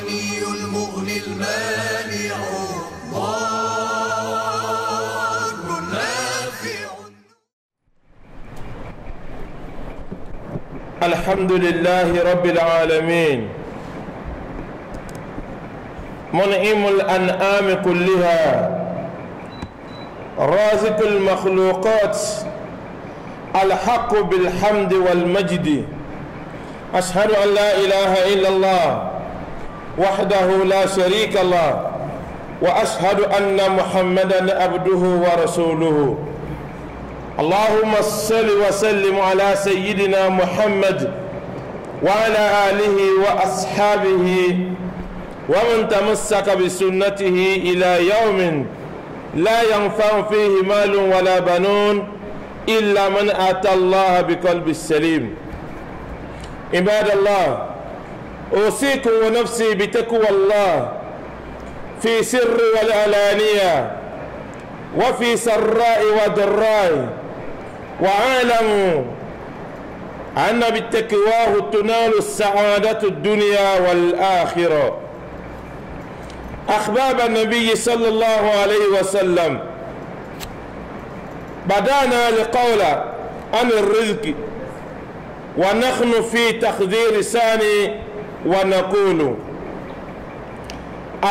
الغني المغني المانع ضار نافع. الحمد لله رب العالمين منعم الأنعام كلها رازق المخلوقات الحق بالحمد والمجد. أشهد أن لا إله إلا الله وحده لا شريك له وأشهد أن محمدا عبده ورسوله. اللهم صل وسلم على سيدنا محمد وعلى آله وأصحابه ومن تمسك بسنته إلى يوم لا ينفع فيه مال ولا بنون إلا من أتى الله بقلب سليم. عباد الله، أوصيكم ونفسي بتقوى الله في سر والعلانية وفي سراء وضراء، واعلموا أن بالتقواه تنال السعادة الدنيا والآخرة. أحباب النبي صلى الله عليه وسلم، بدأنا القول عن الرزق ونحن في تخدير ثاني ونقول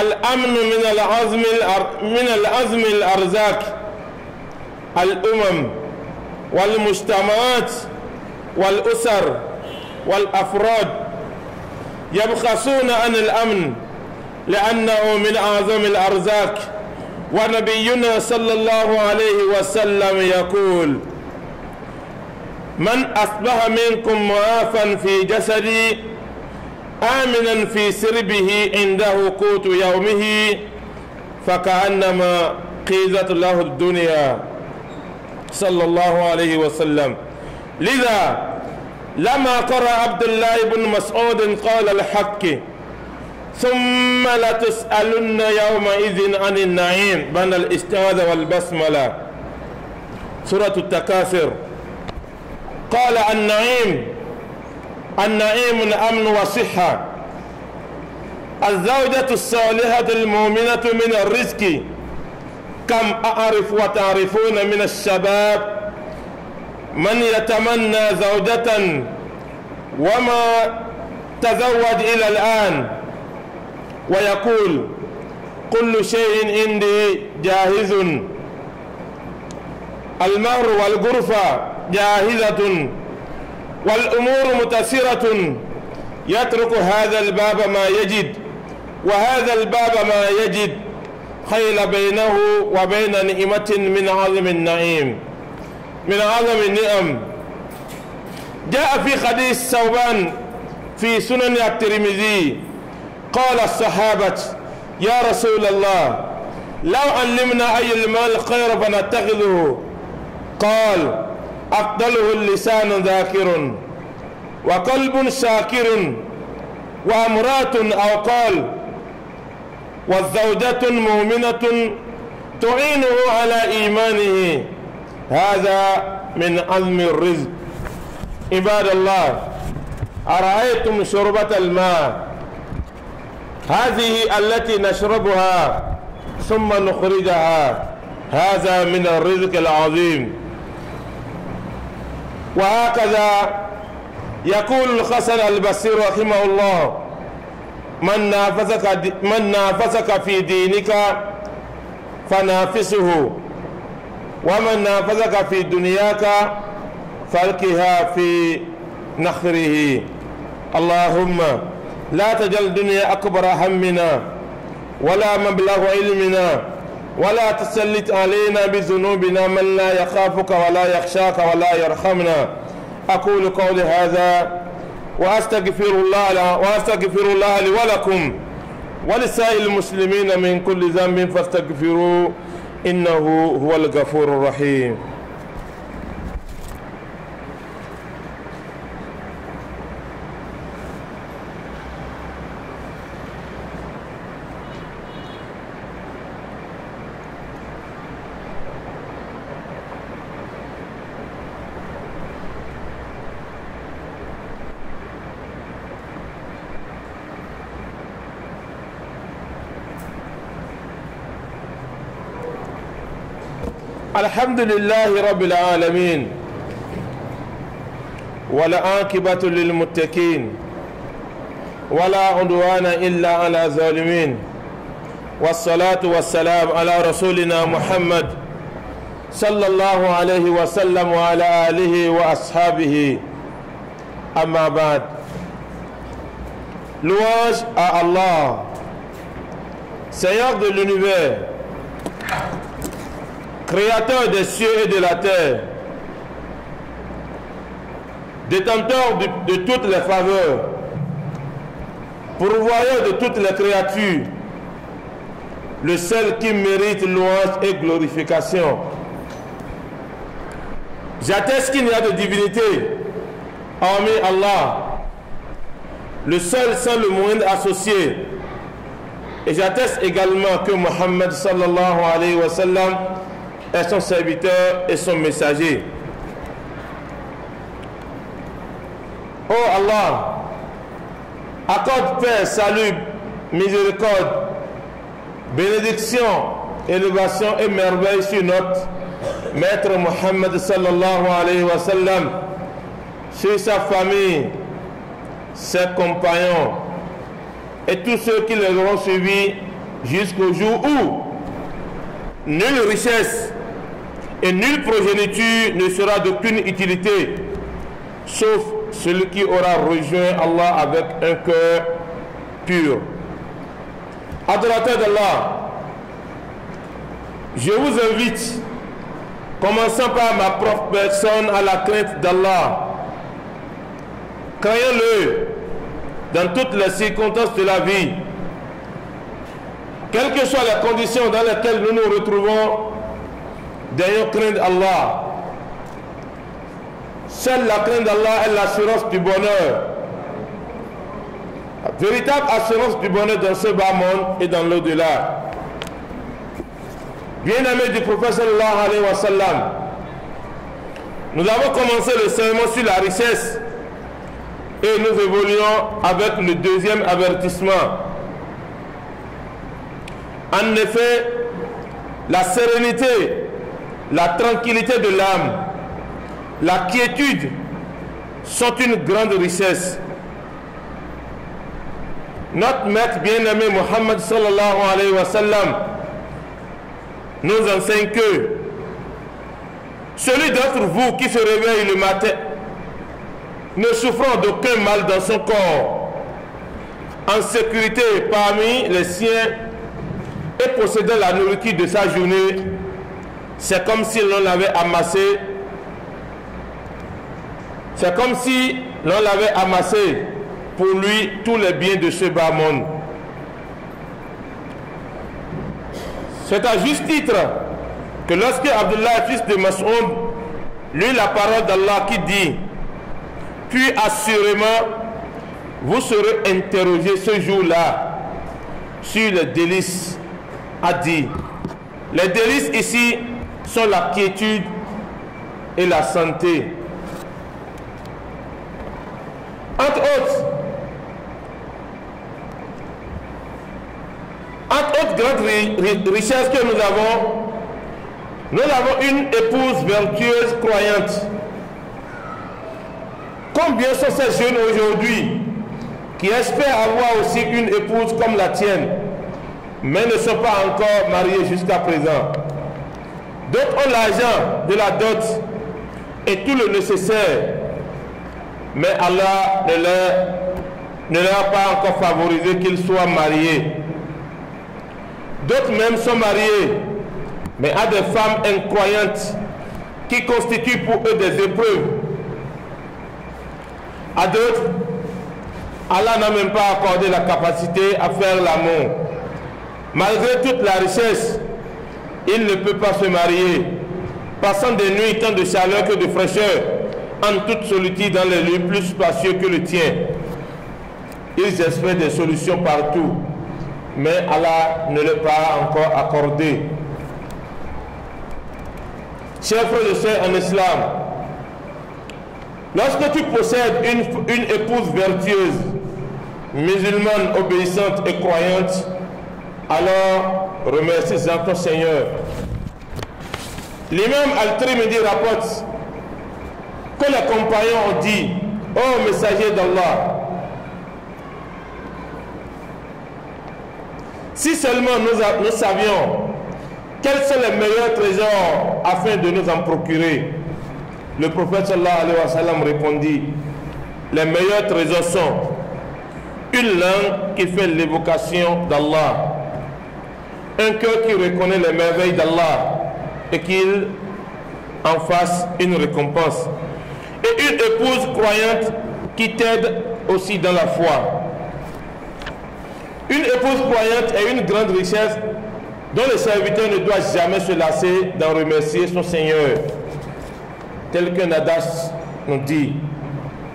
الأمن من العزم الأرزاق. الأمم والمجتمعات والأسر والأفراد يبحثون عن الأمن لأنه من أعظم الأرزاق، ونبينا صلى الله عليه وسلم يقول: من أصبح منكم معافا في جسدي آمنا في سربه عنده قوت يومه فكأنما قيزت له الدنيا، صلى الله عليه وسلم. لذا لما قرأ عبد الله بن مسعود قال الحق: ثم لتسألن يومئذ عن النعيم، بين الاستعاذة والبسملة، سورة التكاثر. قال: النعيم الأمن وصحة. الزوجة الصالحة المؤمنة من الرزق. كم أعرف وتعرفون من الشباب من يتمنى زوجة وما تزوج إلى الآن ويقول: كل شيء عندي جاهز، المهر والغرفة جاهزة والأمور متسرة، يترك هذا الباب ما يجد وهذا الباب ما يجد، خيل بينه وبين نعمة من عظم النعيم، من عظم النعم. جاء في حديث ثوبان في سنن الترمذي قال الصحابة: يا رسول الله، لو علمنا أي المال خير فنتخذه. قال: أفضله اللسان ذاكر وقلب شاكر وامرأة، أو قال: والزوجة مؤمنة تعينه على إيمانه. هذا من عظم الرزق. عباد الله، أرأيتم شربة الماء هذه التي نشربها ثم نخرجها، هذا من الرزق العظيم. وهكذا يقول الحسن البصري رحمه الله: من نافسك في دينك فنافسه، ومن نافسك في دنياك فالقها في نخره. اللهم لا تجعل الدنيا أكبر همنا ولا مبلغ علمنا، ولا تسلط علينا بذنوبنا من لا يخافك ولا يخشاك ولا يرحمنا. أقول قولي هذا وأستغفر الله لي ولكم ولسائر المسلمين من كل ذنب فاستغفروه إنه هو الغفور الرحيم. الحمد لله رب العالمين والعاقبة للمتقين ولا عدوان إلا على الظالمين والصلاة والسلام على رسولنا محمد صلى الله عليه وسلم وعلى آله وأصحابه. أما بعد, louange à Allah, Seigneur de l'univers, Créateur des cieux et de la terre, détenteur de toutes les faveurs, pourvoyeur de toutes les créatures, le seul qui mérite louange et glorification. J'atteste qu'il n'y a de divinité hormis Allah, le seul sans le moindre associé. Et j'atteste également que Muhammad sallallahu alayhi wa sallam est son serviteur et son messager. Oh Allah, accorde paix, salut, miséricorde, bénédiction, élévation et merveille sur notre maître Muhammad sallallahu alayhi wa sallam, sur sa famille, ses compagnons et tous ceux qui les auront suivis jusqu'au jour où nulle richesse et nulle progéniture ne sera d'aucune utilité, sauf celui qui aura rejoint Allah avec un cœur pur. Adorateur d'Allah, je vous invite, commençant par ma propre personne, à la crainte d'Allah. Craignez-le dans toutes les circonstances de la vie. Quelles que soient les conditions dans lesquelles nous nous retrouvons, d'ayons crainte Allah. Seule la crainte d'Allah est l'assurance du bonheur. La véritable assurance du bonheur dans ce bas monde et dans l'au-delà. Bien-aimés du prophète sallallahu alayhi wa sallam, nous avons commencé le sermon sur la richesse et nous évoluons avec le deuxième avertissement. En effet, la sérénité, la tranquillité de l'âme, la quiétude sont une grande richesse. Notre maître bien-aimé Muhammad sallallahu alayhi wa sallam nous enseigne que celui d'entre vous qui se réveille le matin ne souffrant d'aucun mal dans son corps, en sécurité parmi les siens et possédant la nourriture de sa journée, c'est comme si l'on l'avait amassé. C'est comme si l'on l'avait amassé pour lui tous les biens de ce bas monde. C'est à juste titre que lorsque Abdullah, fils de Mas'ud, lut la parole d'Allah qui dit: puis assurément vous serez interrogés ce jour-là sur les délices, a dit. Les délices ici sont la quiétude et la santé. Entre autres grandes richesses que nous avons une épouse vertueuse croyante. Combien sont ces jeunes aujourd'hui qui espèrent avoir aussi une épouse comme la tienne, mais ne sont pas encore mariés jusqu'à présent? D'autres ont l'argent de la dot et tout le nécessaire, mais Allah ne leur a pas encore favorisé qu'ils soient mariés. D'autres même sont mariés, mais à des femmes incroyantes qui constituent pour eux des épreuves. À d'autres, Allah n'a même pas accordé la capacité à faire l'amour. Malgré toute la richesse, il ne peut pas se marier, passant des nuits tant de chaleur que de fraîcheur, en toute solitude dans les lieux plus spacieux que le tien. Ils espèrent des solutions partout, mais Allah ne les a encore accordé. Chers frères et sœurs en islam, lorsque tu possèdes une épouse vertueuse, musulmane, obéissante et croyante, alors remercie-en ton Seigneur. L'imam Al-Tirmidhi rapporte que les compagnons ont dit: ô messager d'Allah, si seulement nous savions quels sont les meilleurs trésors afin de nous en procurer. Le prophète sallallahu alayhi wa sallam répondit: les meilleurs trésors sont une langue qui fait l'évocation d'Allah, un cœur qui reconnaît les merveilles d'Allah et qu'il en fasse une récompense, et une épouse croyante qui t'aide aussi dans la foi. Une épouse croyante est une grande richesse dont le serviteur ne doit jamais se lasser d'en remercier son Seigneur. Tel qu'un adage nous dit: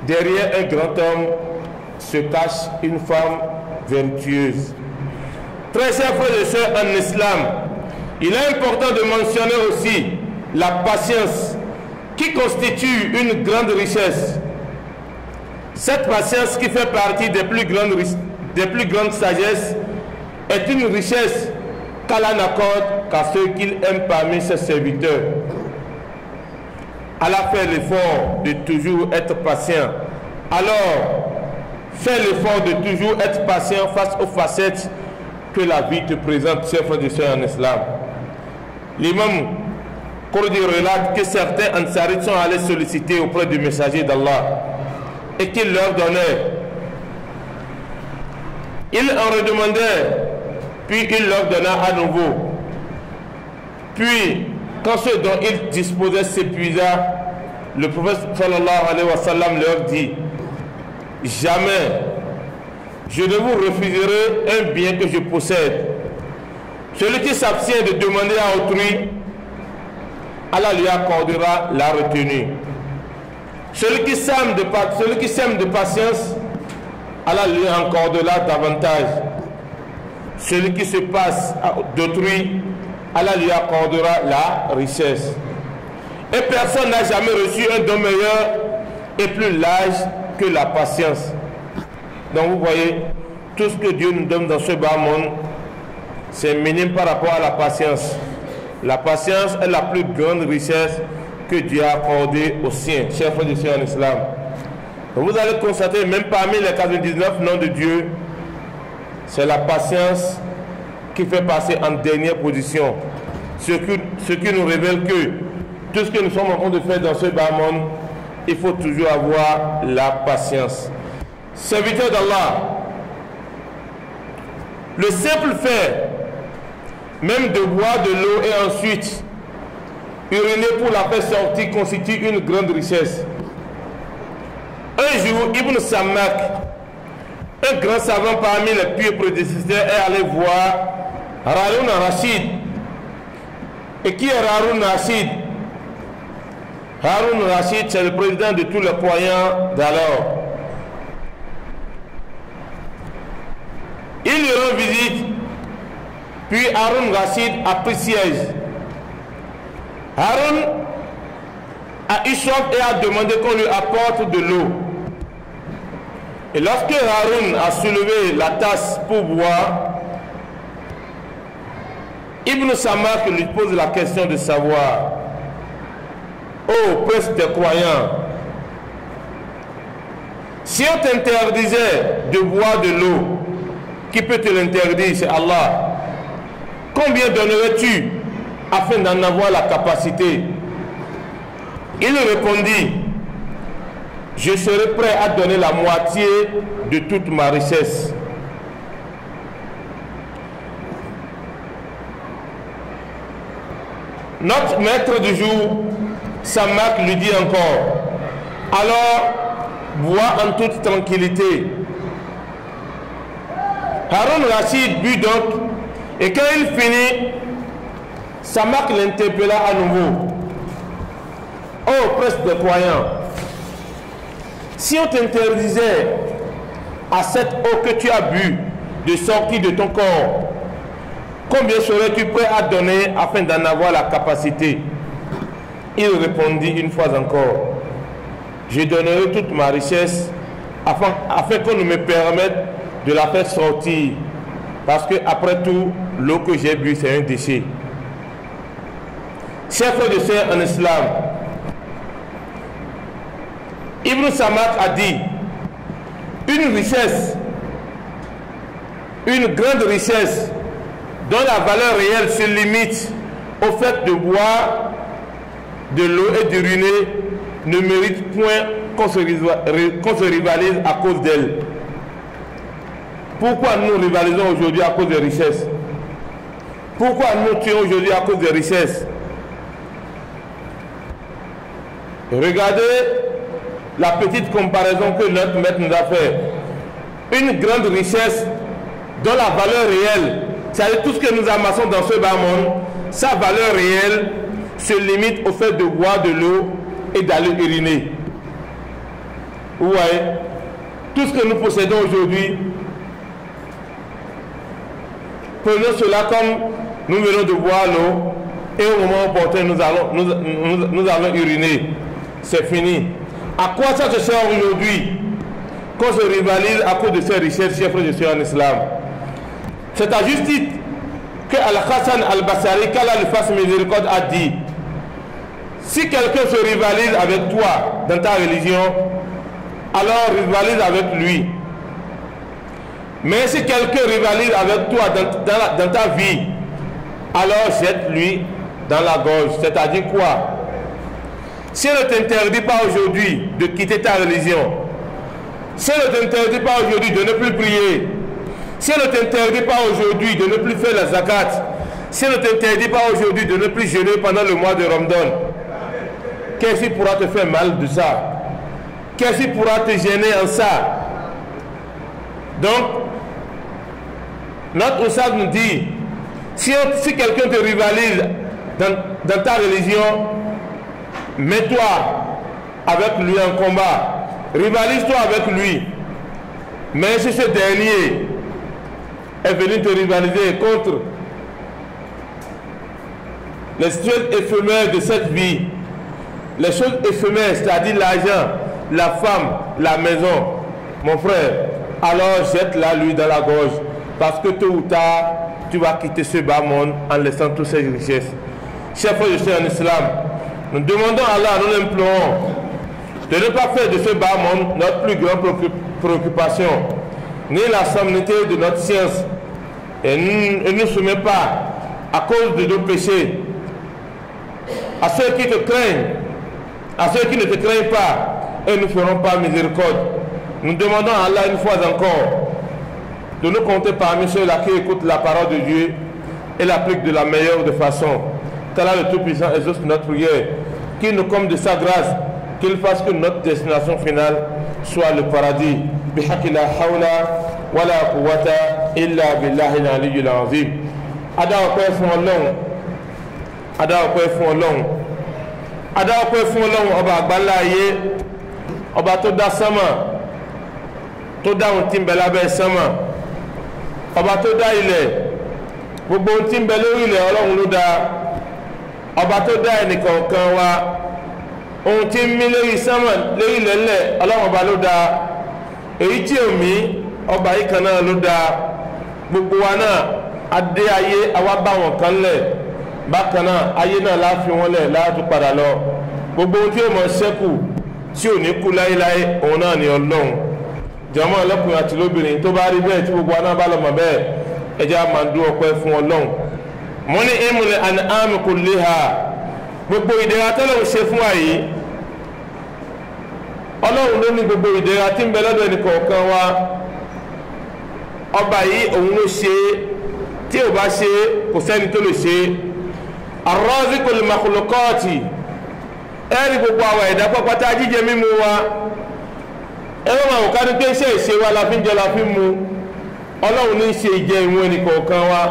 derrière un grand homme se cache une femme vertueuse. Très chers frères et sœurs en islam, il est important de mentionner aussi la patience qui constitue une grande richesse. Cette patience qui fait partie des plus grandes sagesses est une richesse qu'Allah n'accorde qu'à ceux qu'il aime parmi ses serviteurs. Allah fait l'effort de toujours être patient. Alors, fais l'effort de toujours être patient face aux facettes que la vie te présente, chers frères et sœurs en islam. L'imam Qurdi relate que certains Ansarites sont allés solliciter auprès du messager d'Allah et qu'il leur donnait. Il en redemandait, puis il leur donna à nouveau. Puis, quand ce dont ils disposaient s'épuisa, le prophète sallallahu alayhi wa sallam leur dit: jamais je ne vous refuserai un bien que je possède. Celui qui s'abstient de demander à autrui, Allah lui accordera la retenue. Celui qui sème de patience, Allah lui accordera davantage. Celui qui se passe d'autrui, Allah lui accordera la richesse. Et personne n'a jamais reçu un don meilleur et plus large que la patience. Donc vous voyez, tout ce que Dieu nous donne dans ce bas monde, c'est minime par rapport à la patience. La patience est la plus grande richesse que Dieu a accordée aux siens, chers frères et sœurs en islam. Donc vous allez constater, même parmi les 99 noms de Dieu, c'est la patience qui fait passer en dernière position. Ce qui nous révèle que tout ce que nous sommes en train de faire dans ce bas monde, il faut toujours avoir la patience. Serviteur d'Allah, le simple fait même de boire de l'eau et ensuite uriner pour la faire sortir constitue une grande richesse. Un jour, Ibn Sammak, un grand savant parmi les pieux prédécesseurs, est allé voir Harun al-Rashid. Et qui est Harun al-Rashid? Harun al-Rashid, c'est le président de tous les croyants d'alors. Il lui rend visite, puis Harun al-Rashid a pris siège. Harun a eu soif et a demandé qu'on lui apporte de l'eau. Et lorsque Harun a soulevé la tasse pour boire, Ibn Sammak lui pose la question de savoir: ô prince des croyants, si on t'interdisait de boire de l'eau, qui peut te l'interdire? C'est Allah. Combien donnerais-tu afin d'en avoir la capacité? Il répondit: je serai prêt à donner la moitié de toute ma richesse. Notre maître du jour, Sammak, lui dit encore: alors, bois en toute tranquillité. Harun al-Rashid but donc, et quand il finit, Sammak l'interpella à nouveau: ô prince des croyants, si on t'interdisait à cette eau que tu as bu de sortir de ton corps, combien serais-tu prêt à donner afin d'en avoir la capacité? Il répondit une fois encore: je donnerai toute ma richesse afin qu'on me permette de la faire sortir, parce que après tout, l'eau que j'ai bu, c'est un déchet. chers frères et sœurs en islam, Ibn Samak a dit, une richesse, une grande richesse dont la valeur réelle se limite au fait de boire de l'eau et d'uriner ne mérite point qu'on se rivalise à cause d'elle. Pourquoi nous rivalisons aujourd'hui à cause des richesses? Pourquoi nous tuons aujourd'hui à cause des richesses? Regardez la petite comparaison que notre maître nous a fait. Une grande richesse dont la valeur réelle, c'est-à-dire tout ce que nous amassons dans ce bas monde, sa valeur réelle se limite au fait de boire de l'eau et d'aller uriner. Vous voyez, tout ce que nous possédons aujourd'hui, prenons cela comme nous venons de boire l'eau et au moment opportun nous allons uriner. C'est fini. À quoi ça se sert aujourd'hui qu'on se rivalise à cause de ces richesses, chers frères et sœurs en islam? C'est à juste titre que Al-Hassan al-Basri, qu'Allah lui fasse miséricorde, a dit: si quelqu'un se rivalise avec toi dans ta religion, alors rivalise avec lui. Mais si quelqu'un rivalise avec toi dans ta vie, alors jette-lui dans la gorge. C'est-à-dire quoi? Si elle ne t'interdit pas aujourd'hui de quitter ta religion, si elle ne t'interdit pas aujourd'hui de ne plus prier, si elle ne t'interdit pas aujourd'hui de ne plus faire la zakat, si elle ne t'interdit pas aujourd'hui de ne plus jeûner pendant le mois de Ramadan, qu'est-ce qui pourra te faire mal de ça? Qu'est-ce qui pourra te gêner en ça? Donc, notre Oustaz nous dit, si quelqu'un te rivalise dans ta religion, mets-toi avec lui en combat, rivalise-toi avec lui. Mais si ce dernier est venu te rivaliser contre les choses éphémères de cette vie, les choses éphémères, c'est-à-dire l'argent, la femme, la maison, mon frère, alors jette-la lui dans la gorge, parce que tôt ou tard, tu vas quitter ce bas monde en laissant toutes ces richesses. Chers frères et sœurs en islam, nous demandons à Allah, nous l'implorons, de ne pas faire de ce bas monde notre plus grande préoccupation, ni la sommité de notre science, et ne soumet pas à cause de nos péchés à ceux qui te craignent, à ceux qui ne te craignent pas, et ne feront pas miséricorde. Nous demandons à Allah une fois encore de nous compter parmi ceux-là qui écoutent la parole de Dieu et l'appliquent de la meilleure de façon. Qu'Allah le Tout-Puissant exauce notre prière, qu'il nous comble de sa grâce, qu'il fasse que notre destination finale soit le paradis. Bihaqi la hawla wa la quwwata illa billahi al-aliyyil azim. Ada ọpẹ́ fún Ọlọ́run, ada ọpẹ́ fún Ọlọ́run, ada ọpẹ́ fún Ọlọ́run ọba àgbáńlá ayé, ọba tó dá sánmà, tó dá ohun tí ń bẹ lábẹ́ sánmà, ọba tó dá ilẹ̀, gbogbo ohun tí ń bẹ lórí ilẹ̀ Ọlọ́run ló dá, ọba tó dá ẹnìkọ̀ọ̀kan wa, ohun tí ń mí lórí sánmà lórí ilẹ̀ ńlẹ̀ Ọlọ́run ọba ló dá, èyí tí ò mí ọba yìí kan náà ló dá. Gbogbo wa náà adé ayé àwa bá wọn kan lẹ̀, bákan náà ayé náà láàfin wọn lẹ̀ láàtú padà lọ. Gbogbo ohun tí ó mọ ṣẹ́kù tí ò ní kú láéláé òun náà ni Ọlọ́run. Jàmá ọlọ́kùnrin àti lóbìnrin tó bá rí bẹ́ẹ̀ tí gbogbo wa náà bá lọ mọ̀ bẹ́ẹ̀, ẹ jẹ́ á máa dú ọpẹ́ fún Ọlọ́run. Mo ní ìmùlẹ̀ an'am kulliha, gbogbo ìdẹ̀ra tọ́lọ́run ṣe fún wa yìí, Ọlọ́run ló ní gbogbo ìdẹ̀ra tí ń bẹ lọ́dọ̀ ẹnìkọ̀ọ̀kan wa. Ọba yìí òun ló ṣe, tí ò bá ṣe kò sẹ́ni tó lè ṣe. Ar-Raziqul makhluqati, ẹ̀rí gbogbo àwọn ẹ̀dá pápátá jíjẹ mímu wa, ẹ̀rọ máa wò ká ní pé iṣẹ́ ìṣe wa la fi ń jẹ la fi ń mu. Ọlọ́run ní ṣe ìjẹ ìwọ̀n ẹnìkọ̀ọ̀kan wa.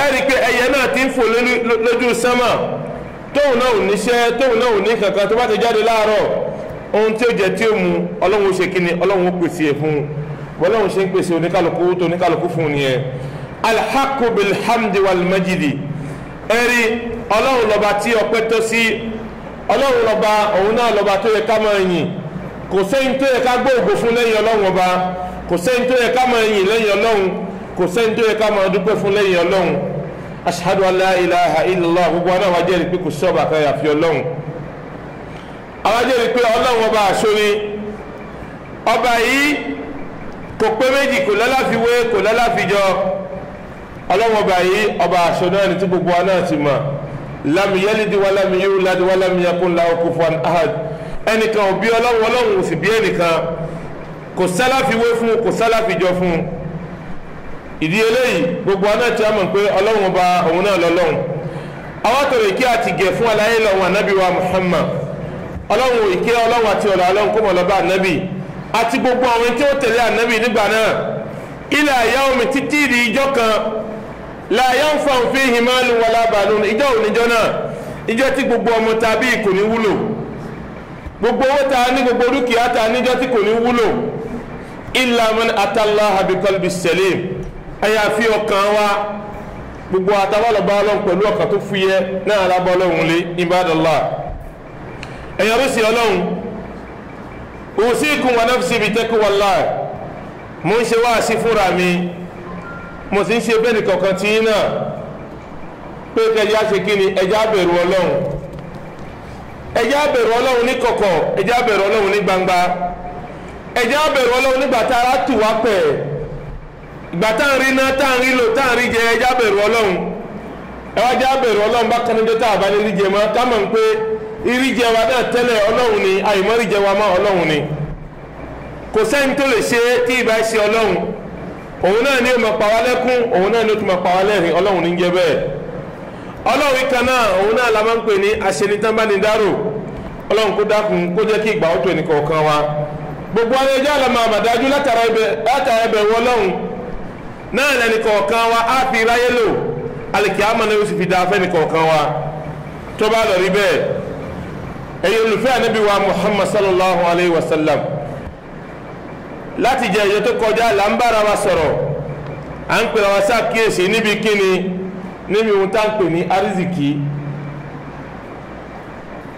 Ẹ̀rí pé ẹyẹ náà ti ń fò lójú sánmà, tóun náà ò níṣẹ́, tóun náà ò ní kankan, tó bá ti jáde láàárọ̀, ohun tí ó jẹ tí ó mu Ọlọ́run ó ṣe kíni, Ọlọ́run ó pèsè ẹ̀ fún un. Bọ́lọ́run ṣe ń pèsè oníkálukú tó oníkálukú fún ni ẹ. Alhaqqu bilhamdi wal majidi, ẹ̀rí Ọlọ́run lọ́ba tí ọpẹ́ tọ́ sí, Ọlọ́run lọ́ba òun náà lọ́ba tó yẹ ká máa yìn, kò sẹ́yìn tó yẹ ká gbóògbó fún lẹ́yìn Ọlọ́run ọba, kò sẹ́yìn tó yẹ ká máa yìn lẹ́yìn Ọlọ́run, kò sẹ́yìn tó yẹ ká máa dúpẹ́ fún lẹ́yìn Ọlọ́run. ashhadu an la ilaha illallah gbogbo aná wa jẹ́rìí pé kò sọ́ba kan àfi Ọlọ́run àwa jẹ́rìí pé Ọlọ́run ọba àṣọ ni ọba yìí kò pé méjì kò lálàfiwé kò lálàfijọ Ọlọ́run ọba yìí ọba àṣọ náà ni tí gbogbo aná ti mọ̀ lam yalid wa lam yulad wa lam yakun lahu kufuwan ahad ẹnìkan ò bí Ọlọ́run Ọlọ́run ò sì bí ẹnìkan kò sálàfiwé fún kò sálàfijọ fún ìdí eléyìí gbogbo aná tí a mọ̀ pé Ọlọ́run ọba òun náà lọ́lọ́run àwọn àtọ̀rọ̀ ìkẹ́ àti gẹ̀ fún aláyé lọ́wọ́ ànábì wa Muhammad Ọlọ́run ìkẹ́ Ọlọ́run àti ọ̀là Ọlọ́run kó mọ̀ lọ́ba ànábì àti gbogbo àwọn tí ó tẹ̀lé ànábì nígbà náà ila yaumi títí di ìjọ kan la yanfa'u fihi malun wala banun ìjọ òníjọ́ náà ìjọ tí gbogbo ọmọ tàbí kò ní wúlò gbogbo owó ta ní gbogbo dúkìá ta níjọ́ tí kò ní wúlò illa man atallaha biqalbi salim àyàfi ọkàn wa gbogbo àtàwọlọba Ọlọ́run pẹ̀lú ọkàn tó fúyẹ́ náà alábọ Ọlọ́run lé ibadallah ẹ̀yàn rí sí Ọlọ́run usikum wa nafsi bi taqwallah mo ń ṣe wá sí fúnra mi mo sì ń ṣe bẹ́ẹ̀ nìkankan tí náà pé kẹjá ṣe kí ni ẹjá bẹ̀rù Ọlọ́run ẹjá bẹ̀rù Ọlọ́run ní kọ̀kọ̀ ẹjá bẹ̀rù Ọlọ́run ní gbangba ẹjá bẹ̀rù Ọlọ́run nígbà tá ara tù wá pẹ̀ ìgbà tá ń rí iná tá ń rí lò tá ń rí jẹ ẹjá bẹ̀rù Ọlọ́run ẹwà já bẹ̀rù Ọlọ́run bá kan níjọ́ tá a bá ní rí jẹ mọ́ ká mọ̀ pé rí jẹ wa náà tẹ́lẹ̀ Ọlọ́run ni àìmọ́ rí jẹ wa mọ́ Ọlọ́run ni kò sẹ́ni tó lè ṣe tí ìbá ṣe Ọlọ́run òun náà ni ó máa pa wá lẹ́kún òun náà ni ó tún máa pa wá lẹ́rìn Ọlọ́run ní jẹ́ bẹ́ẹ̀ Ọlọ́run kan náà òun náà la máa ń pè ní aṣenitánbánidárò Ọlọ́run kó dákun kó jẹ́ kí ìgbà ó tó ẹnìkọ̀ọ̀kan wa gbogbo àwọn ẹjọ́ àlọ́mọ àmàdájú látara ẹbẹ̀rù Ọlọ́run náà lẹ́nìkọ̀ọ̀kan wa á fi ráyé lò alìkíyàmá náà ó sì fi dáa fẹ́nìkọ̀ọ̀kan wa tó bá lọ rí bẹ́ẹ̀ ẹ̀yin olùfẹ́ ànábì wa Muhammad sallallahu alayhi wa sallam láti jẹ ìyẹn tó kọjá là ń bára wa sọ̀rọ̀ à ń pèrè wa ṣàkíyèsí níbi kíni níbi ohun tá ń pè ní arizikì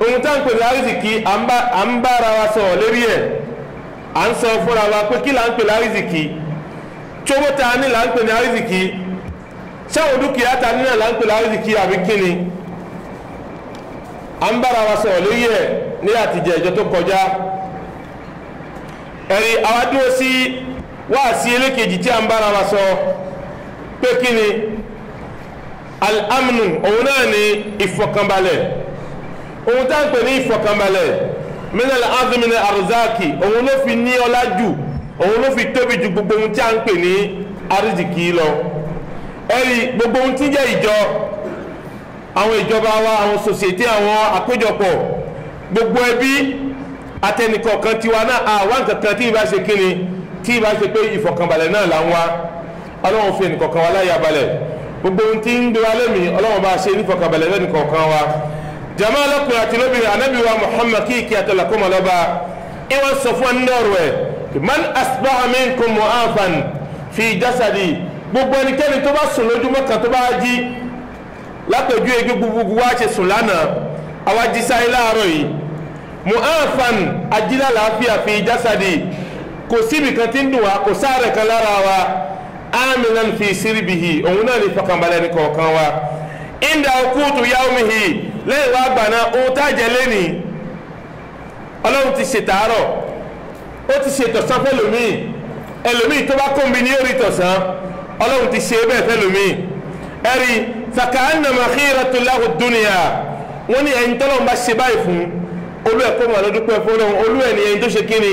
ohun tá ń pè ní arizikì à ń bára wa sọ̀rọ̀ lérí ẹ̀ à ń sọ fúnra wa pé kí là ń pè ní arizikì tówó ta ní là ń pè ní arizikì ṣáwọn dúkìá ta ní là ń pè ní arizikì àbí kíni à ń bára wa sọ̀rọ̀ lérí ẹ̀ ní àtijọ́ ìjọ tó kọjá ẹ̀rí àwa dúró sí wáàsí elékejì tí a ń bára wa sọ pé kí ni al-amnu òun náà ni ìfọ̀kànbalẹ̀ òun tá ń pè ní ìfọ̀kànbalẹ̀ min al-azmi min arzaki òun ló fi ní ọlá jù òun ló fi tóbi ju gbogbo ohun tí a ń pè ní arziki lọ ẹ̀rí gbogbo ohun tí jẹ́ ìjọ àwọn ìjọba wa àwọn sòsìétì àwọn àpéjọpọ̀ gbogbo ẹbí atẹnikọ̀ọ̀kan tiwa náà àwọn kankan tí ìbá ṣe kíni tí ìbá ṣe pé ìfọ̀kànbalẹ̀ náà là ń wá Ọlọ́run fi ẹnìkọ̀ọ̀kan wa láyà balẹ̀ gbogbo ohun tí ń gbé wa lẹ́mìí Ọlọ́run bá ṣe nífọ̀kànbalẹ̀ lẹ́nìkọ̀ọ̀kan wa jama lọ́kùnrin àti lóbìnrin anabi wa Muhammad kí ìkí àtọ́lá kó mọ̀ lọ́ba ìwọ̀n sọ fún ẹni ọ̀rọ̀ ẹ̀ man asbaha minkum mu'afan fi jasadi gbogbo ẹnikẹ́ni tó bá sùn lójúmọ́ kan tó bá jí látọ̀jú egi gbogbo wa ṣe sùn lánàá àwa jí sáyé láàárọ̀ yìí mu'afan ajílá làáfíà fi jásàdì kò síbi kan tí ń dùn wá kò sáré kan lára wa aminan fi sirbihi òun náà ní fọkànbalẹ̀ ní kọ̀ọ̀kan wa inda okutu yaumihi lẹ́yìn wá gbà náà ohun tá a jẹ lẹ́nì Ọlọ́run ti ṣe tàárọ̀ ó ti ṣe tọ̀sán fẹ́lòmíì ẹlòmíì tó bá kóńbi ní orí tọ̀sán Ọlọ́run ti ṣe bẹ́ẹ̀ fẹ́lòmíì ẹ̀rí fakaannama khiratul lahu dunya wọ́n ní ẹ̀yin tọ́lọ́run bá ṣe báyìí fún olú ẹ̀kọ́ mọ̀ lọ́dúnpẹ́ fún Ọlọ́run olú ẹ̀ ní ẹ̀yin tó ṣe kí ni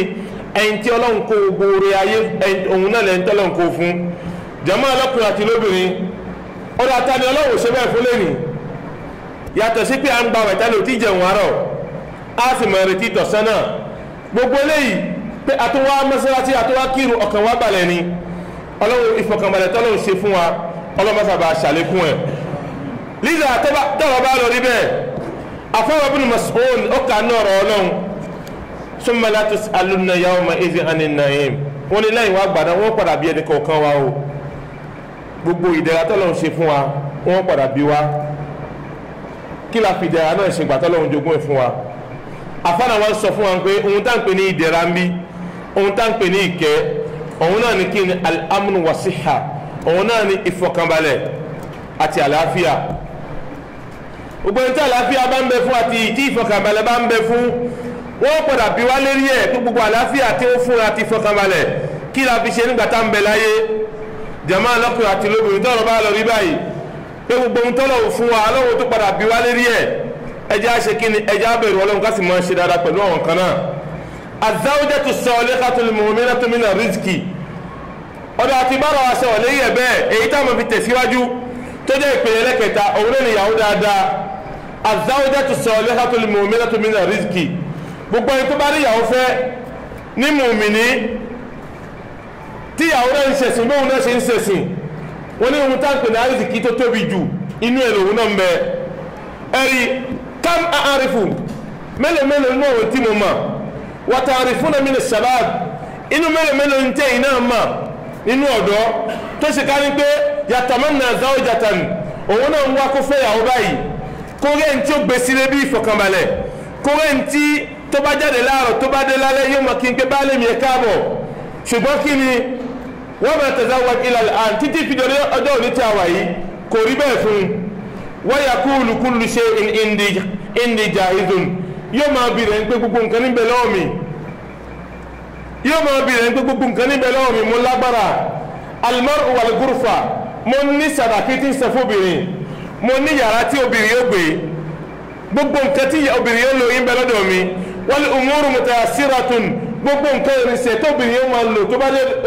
ẹ̀yin tí Ọlọ́run kó gbòòrè ayé òun náà lẹ́yìn tọ́lọ́run kó fún jàmá ọlọ́kùnrin àti lóbìnrin ọ̀dọ̀ àtàní Ọlọ́run ṣe bẹ́ẹ̀ fún lẹ́nì yàtọ̀ sí pé à ń gba wẹ̀tá ló ti jẹun àárọ̀ á sì mọ̀ retí tọ̀sán náà gbogbo eléyìí pé àtúwá mọ́sálásí àtúwá kírun ọkàn wá balẹ̀ ni Ọlọ́run ìfọkànbalẹ̀ tọ́lọ́run ṣe fún wa Ọlọ́run mọ́sàbà ṣàlékún ẹ̀ lílà tọ́wọ́ bá lọ rí bẹ́ẹ̀ afọwọ́ Ibn Mas'ud ó kà ní ọ̀rọ̀ Ọlọ́run summa la tus'alunna yawma idhin 'anin na'im wọ́n ní lẹ́yìn wá gbàdá wọ́n padà bí ẹni kọ̀ọ̀kan wa o gbogbo ìdẹ̀ra tọ́lọ́run ṣe fún wa wọ́n padà bí wa kí la fi ìdẹ̀ra náà ṣe gbà tọ́lọ́run jogún ẹ̀ fún wa afáàná wọn sọ fún wa pé ohun tá ń pè ní ìdẹ̀ra ń bí ohun tá ń pè ní ìkẹ́ òun náà ní kí ni al-amnu wa siha òun náà ní ìfọ̀kànbalẹ̀ àti àlàáfíà gbogbo ẹni tí àlàáfíà bá ń bẹ fún àti tí ìfọkànbalẹ̀ bá ń bẹ fún wọ́n padà bí wá lérí ẹ̀ tó gbogbo àlàáfíà tí ó fún àti ìfọkànbalẹ̀ kí la fi ṣe nígbà tá ń bẹ láyé jàmá lọ́kùnrin àti lóbìnrin tọ́rọ̀ bá lọ rí báyìí pé gbogbo ohun tọ́lọ̀ fún wa Ọlọ́run tó padà bí wá lérí ẹ̀ ẹjẹ́ á ṣe kí ni ẹjẹ́ á bẹ̀rù Ọlọ́run ká sì máa ṣe dáadáa pẹ̀lú àwọn kan náà az-zawjatu as-salihatu al-mu'minatu min ar-rizqi ọ̀dọ̀ àti bára wa ṣe ọ̀lẹ́yìn ẹ̀ bẹ́ẹ̀ èyí táwọn fi tẹ̀síwájú tó jẹ́ ìpele ẹlẹ́kẹta òun náà nìyàwó dáadáa az-zawjatu as-salihatu al-mu'minatu min ar-rizqi gbogbo ẹni tó bá rí ìyàwó fẹ́ ní mùmìnì tí ìyàwó náà ń ṣẹ̀sìn bóun náà ṣe ń ṣẹ̀sìn wọ́n ní ohun táǹpẹ̀ ní àrísìkí tó tóbi jù inú ẹ̀ lòun náà ń bẹ ẹ̀rí kam a'arifu mélòó nínú òun tí mo mọ̀ wa ta'rifuna min ash-shabab inú mélòó ń tẹ̀ iná mọ̀ nínú ọ̀dọ́ tó ṣe ká ní pé yatamanna zawjatan òun náà ń wá kó fẹ́ ìyàwó báyìí kó rẹ̀ ń tí ó gbé sílé bí ìfọ̀kànbalẹ̀ kó rẹ̀ ń tí tó bá jáde láàárọ̀ tó bá dé lálẹ́ yóò mọ̀ kí n pé bá lè mi ẹ̀ káàbọ̀ ṣùgbọ́n kí ni wọ́n máa tazawwaj ila al-an títí fi dọ̀rẹ́ ọjọ́ òní tí a wà yìí kò rí bẹ́ẹ̀ fún un wa yaqulu kullu shay'in indi jahizun yóò máa bìrẹ̀ ń pé gbogbo nǹkan níbẹ̀ lọ́wọ́ mi yóò máa bìrẹ̀ ń pé gbogbo nǹkan níbẹ̀ lọ́wọ́ mi mo lágbára al-mar'u wal-ghurfa mo ní sàdàkí tí ń sẹ fóbìnrin mo ní yàrá tí obìnrin yóò gbé gbogbo nǹkan tí obìnrin yóò lò ń bẹ lọ́dọ̀ mi wal umuru mutayassiratun gbogbo nǹkan ìrìnsẹ̀ tóbìnrin yóò máa lò tó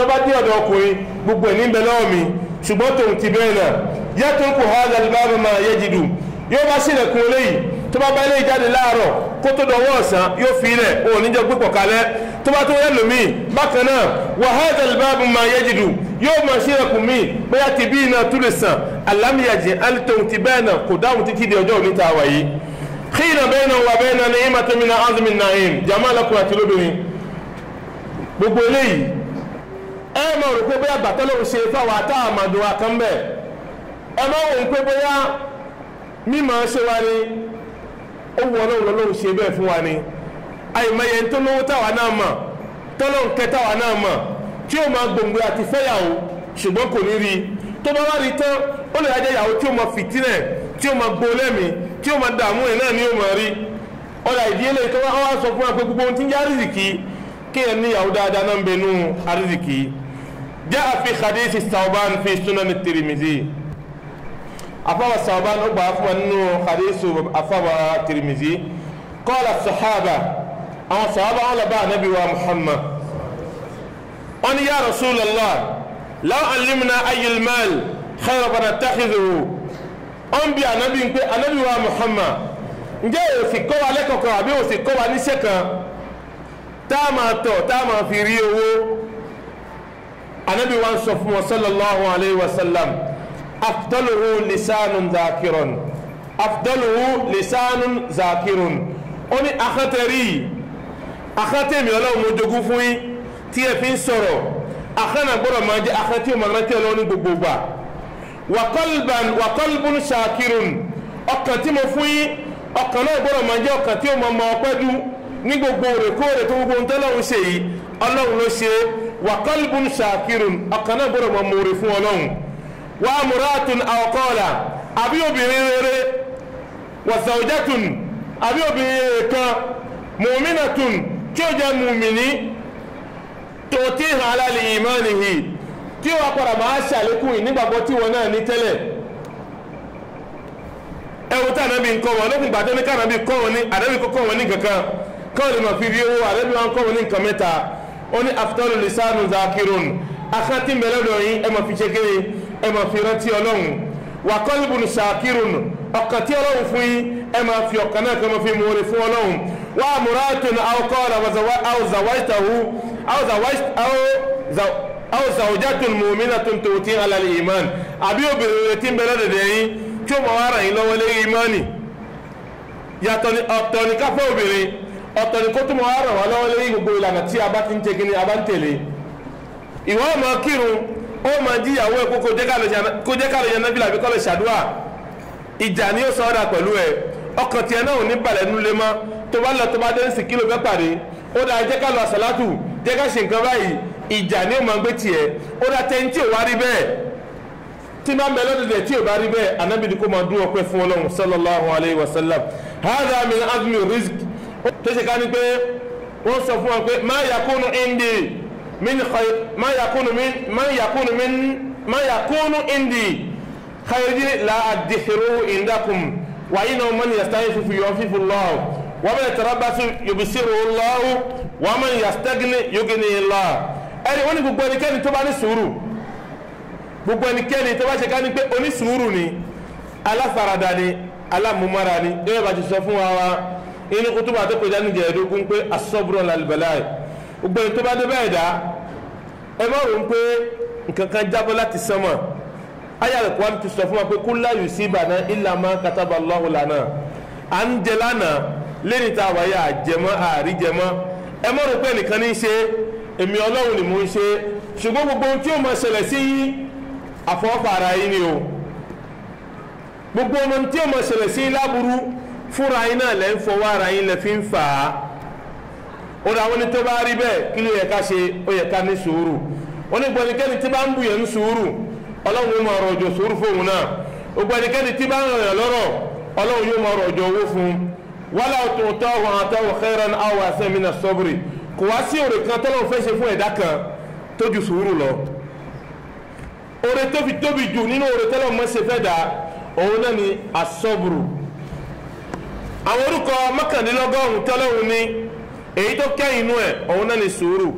bá dé ọ̀dọ̀ ọkùnrin gbogbo ẹ̀ ní bẹ lọ́wọ́ mi ṣùgbọ́n tòun ti bẹ́ẹ̀ náà yatruku hadha al-bab ma yajidu yóò bá sílẹ̀kùn eléyìí tó bá bá eléyìí jáde láàárọ̀ kó tó dọwọ́ ọ̀sán yóò fi ilẹ̀ òun níjọ pípọ̀ kalẹ̀ tó bá tó yẹ lómi bákan náà wa hadha al-bab ma yajidu yóò máa sílẹ̀kùn mi bóyá ti bí iná tó lè sàn alam yaj'al tòun ti bẹ́ẹ̀ náà kò dáhùn títí di ọjọ́ òní ta wà yìí khina baynahu wa bayna ni'matin min a'zami an-na'im jàmá lọ́kùnrin àti lóbìnrin gbogbo eléyìí ẹ máa rò pé bóyá bàtà ló ń ṣe fáwọn àtàmàdùn àkànbẹ ẹ máa wò ó pé bóyá mímọ̀ ṣe wá ní owó ọlọ́run ló ń ṣe bẹ́ẹ̀ fún wa ni àìmọye tó lówó táwa náà mọ̀ tọ́lọ́ ń kẹ́ táwa náà mọ̀ tí ó máa gbòǹgbò àti fẹ́yàwó ṣùgbọ́n kò ní rí tó bá wá rí tán ó lè rájẹ́ ìyàwó tí ó máa fìtínẹ̀ tí ó máa gbó lẹ́mìí tí ó máa dààmú ẹ̀ náà ni ó máa rí ọ̀dà ìdíyelé tó wá sọ fún wa pé gbogbo ohun tí ń já rìzìkì kéèyàn níyàwó dáadáa náà ń bẹ nú àrísìkì jaa fi hadisi Thawban fi sunan Tirmidhi afáwa Thawban ó gbà fún wa nínú hadisi afáwa Tirmidhi qala sahaba àwọn sahaba wọn lọ bá anabi wa Muhammad wọn ni ya Rasulallah law allimna ayyul mal khayran fanattakhidhuhu wọn bí anabi ń pé anabi wa Muhammad ǹjẹ́ òsì kọ́ wa lẹ́kọ̀ọ́ àbí òsì kọ́ wa níṣẹ́ kan táàmà tọ̀ táàmà fi rí owó anabi wa sọ fún wa sallallahu alayhi wa sallam afdaluhu lisanun zakirun afdaluhu lisanun zakirun ó ní akátẹ́mi ọlọ́run mo jogún fún yín tí ẹ fi ń sọ̀rọ̀ akánà gbọ́dọ̀ máa jẹ́ akátẹ́ ọmọ rántí ọlọ́run ní gbogbo gbà wa qalbun shakirun ọkàn tí mo fún yín ọkàn náà gbọ́dọ̀ máa jẹ́ ọkàn tí ó mọ ọpẹ́ dú ní gbogbo òrèkóòrè tó gbogbo ohun tọ́lọ́run ṣe yìí ọlọ́run ló ṣe wa qalbun shakirun ọkàn náà gbọ́dọ̀ mọ mòrè fún ọlọ́run wa muratun aw qala àbí obìnrin rere wa zawjatun àbí obìnrin rere kan mu'minatun tí ó jẹ́ mùmìnì tu'tiha ala imanihi tí ó wà padà máa ṣàlékún ìnígbàgbọ́ tí wọn náà ní tẹ́lẹ̀ ẹwù tí ànábì ń kọ́ wọn lókùn gbàtẹ́ ní kánábì kọ́ wọn ní ànábì kọ́ wọn ní kankan kọ́ lè máa fi rí owó ànábì wọn kọ́ wọn ní nǹkan mẹ́ta ó ní afdalu lisanu zakirun akátí mẹ́lẹ́dọ̀ yín ẹ máa fi ṣe kéré ẹ máa fi rántí ọlọ́run wa qalbun shakirun ọkàn tí ọlọ́run fún yín ẹ máa fi ọkàn náà kẹ́ máa fi mọ̀ọ́rẹ́ fún ọlọ́run wa muratun aw qala aw zawjatun mu'minatun tu'ti ala al-iman àbí obìnrin rẹ̀ tí ń bẹ̀rẹ̀ dẹ̀dẹ̀ yín tí ó mọ̀ wá ràn yín lọ́wọ́ lé ìmánì yàtọ̀ ní ọ̀tọ̀ ní káfẹ́ obìnrin ọ̀tọ̀ ní kó tó mọ̀ wá ràn wá lọ́wọ́ lé gbogbo ìlànà tí a bá ti ń ṣe kíni a bá ń tẹ̀lé ìwọ ọmọ kírun ó máa jíyàwó ẹ̀ kó jẹ́ ká lè yan nábìlà àbí kó lè ṣàdúrà ìjà ni ó sọ ọ́ dà pẹ̀lú ẹ̀ ọkàn tiẹ̀ náà ò ní balẹ̀ nulẹ̀ mọ́ tó bá lọ tó bá dé ń sìn kílò fẹ́ pàdé ó dà jẹ́ ká lọ àṣàlátù jẹ́ ká ṣe nǹkan báyìí ìjà ni ó máa gbé tiẹ̀ ó dà tẹ́ni tí ò wá rí bẹ́ẹ̀ tí máa ń bẹ lọ́dọ̀ dẹ̀ tí ò bá rí bẹ́ẹ̀ anábì ní kó máa dún ọpẹ́ fún ọlọ́run sallallahu alayhi wa sallam hadha min azmi rizq tó ṣe ká ní pé wọ́n sọ fún wa pé ma yakunu indi min khayr ma yakunu indi khayri la adhiru indakum wa inna man yasta'ifu yufifu Allah wa man yatarabbasu yubsiru Allah wa man yastaghni yughni Allah ẹni wọ́n ní gbogbo ẹnikẹ́ni tó bá ní sùúrù gbogbo ẹnikẹ́ni tó bá ṣe ká ní pé onísùúrù ni aláfaradà ni alámúmára ni gẹ́gẹ́ bá ti sọ fún wa inú kútúbà tó kọjá ní jẹ̀ẹ́dógún pé asọ́bùrọ̀ làlùbẹ̀láì gbogbo ẹni tó bá dé bẹ́ẹ̀ dá ẹ má rò ń pé nǹkan kan jábọ́ láti sánmọ̀ ayàlẹ̀ kwan ti sọ fún wa pé kulla yusibana illa ma kataba Allahu lana à ń jẹ lánàá lẹ́ni tá a wáyé àjẹmọ́ àríjẹmọ́ ẹ má rò pé nìkan ní í ṣe èmi ọlọ́run ni mò ń ṣe ṣùgbọ́n gbogbo ohun tí ó máa ṣẹlẹ̀ sí àfọwọ́fà ara yín ni o gbogbo ohun tí ó máa ṣẹlẹ̀ sí láburú fúnra yín náà lẹ́ ń fọwọ́ ara yín lẹ́ fi ń fà á ó dà wọ́n ní tó bá rí bẹ́ẹ̀ kí ló yẹ ká ṣe ó yẹ ká ní sùúrù wọ́n ní gbọ́nikẹ́ni tí bá ń bù yẹn ní sùúrù ọlọ́run yóò máa rọ̀jò sùúrù fóun náà gbọ́nikẹ́ni tí bá ń ràn yàn lọ́rọ̀ ọlọ́run yóò máa rọ̀jò owó fún wala tu'tahu atahu khairan aw ahsana mina sabri kò wá sí òrè kan tọ́lọ́run fẹ́ ṣe fún ẹ̀dá kan tó ju sùúrù lọ òrè tó fi tóbi jù nínú òrè tọ́lọ́run mọ́ ṣe fẹ́ dà òun náà ni asọ́bùrù àwọn orúkọ mọ́kàndínlọ́gọ́rùn-ún tọ́lọ́run ní èyí tó kẹ́yìn inú ẹ̀ òun náà ni sùúrù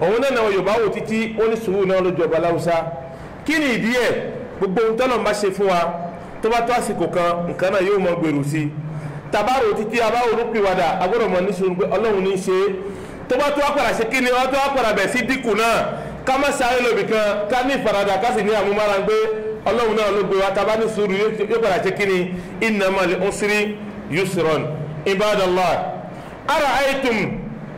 òun náà náà Yorùbá wò títí ó ní sùúrù náà lójú ọba láwùsá kí ni ìdí ẹ̀ gbogbo ohun tọ́lọ́run bá ṣe fún wa tó bá tó àsìkò kan nǹkan náà yóò mọ gbèrú sí i tàbárò títí abáwo ló pìwàdà agbọ́dọ̀ mọ ní sùúrù pé Ọlọ́run ní í ṣe é tó bá tó wá padà ṣe kí ni wọ́n tó wá padà bẹ̀ sí dínkù náà ká má sáré lòbì kan ká ní ìfaradà ká sì ní àmúmára gbé Ọlọ́run náà ló gbé wa tàbá ní sùúrù yóò padà ṣe kí ni innamal usri yusran ibadallah ara'aytum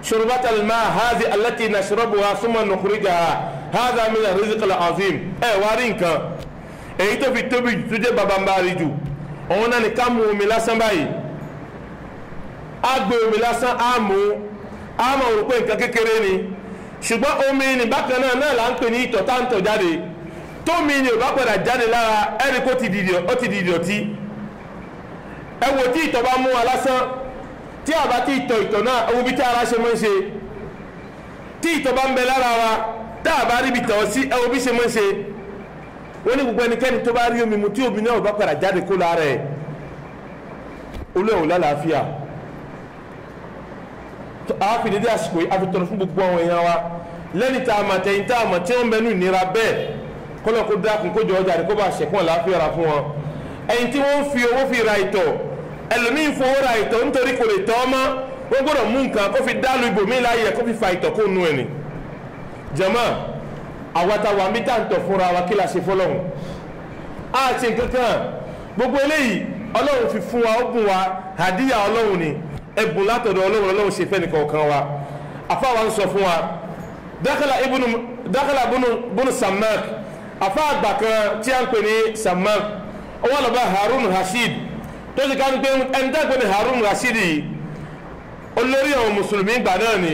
shurbatal ma' hadhihi allati nashrabuha thumma nukhrijaha hadha min ar-rizq al-azim wá rí nǹkan èyí tó fi tóbi tó jẹ́ babambari jù òun náà ni ká mú omi lásán báyìí agbe omi lásán àmú àmọ́ òrùn pé nǹkan kékeré ni ṣùgbọ́n omi ní bákan náà là ń pè ní ìtọ̀ táǹtọ̀ jáde tómi ni ò bá padà jáde lára ẹ̀rí kó ti di ìdọ̀tí ẹ wò tí ìtọ̀ bá mú wa lásán tí a bá ti ìtọ̀ náà ẹ wo bí tí ara ṣe máa ń ṣe tí ìtọ̀ bá ń bẹ lára wa tá a bá rí ibi tọ̀ sí ẹ wo bí ṣe máa ń ṣe wọ́n ní gbogbo ẹnikẹ́ni tó bá rí omi mu tí omi náà ò bá padà jáde kó lára ẹ̀ olóòwò lálàáfíà àáfi dédé àsìkò yìí àfi tọrọ fún gbogbo àwọn èèyàn wa lẹ́ni tá a mọ̀ tẹ̀yìn tá a mọ̀ tí wọ́n bẹnu ìnira bẹ́ẹ̀ kọ́lọ̀ kó dákun kó jọ ọjà rẹ̀ kó bá ṣẹ̀kún àlàáfíà ra fún wọn ẹ̀yìn tí wọ́n fi owó fi ra ìtọ̀ ẹlòmíín fowó ra ìtọ̀ nítorí kò lè tọ́ ọmọ wọ́n gbọ́dọ̀ mú nǹkan kó fi dálu ibòmíín láàyè kó fi fa ìtọ̀ kó nu ẹni jàmá àwàtàwà mi tá à ń tọ̀ fúnra wa kí la ṣe fọlọ́hún á ṣe nǹkan kan gbogbo eléyìí ọlọ́run fi fún wa ó bùn wa hàdíyà ọlọ́run ni ẹ̀bùn látọ̀dọ̀ ọlọ́run ṣe fẹ́ nìkan kan wa afáwa ń sọ fún wa dákàlà bùnú Sammak afá àgbà kan tí a ń pè ní Sammak ó wà lọ́ba Harun Rashid tó ti ká ń pè ẹni tá a pè ní Harun Rashid yìí olórí àwọn mùsùlùmí gbà náà ni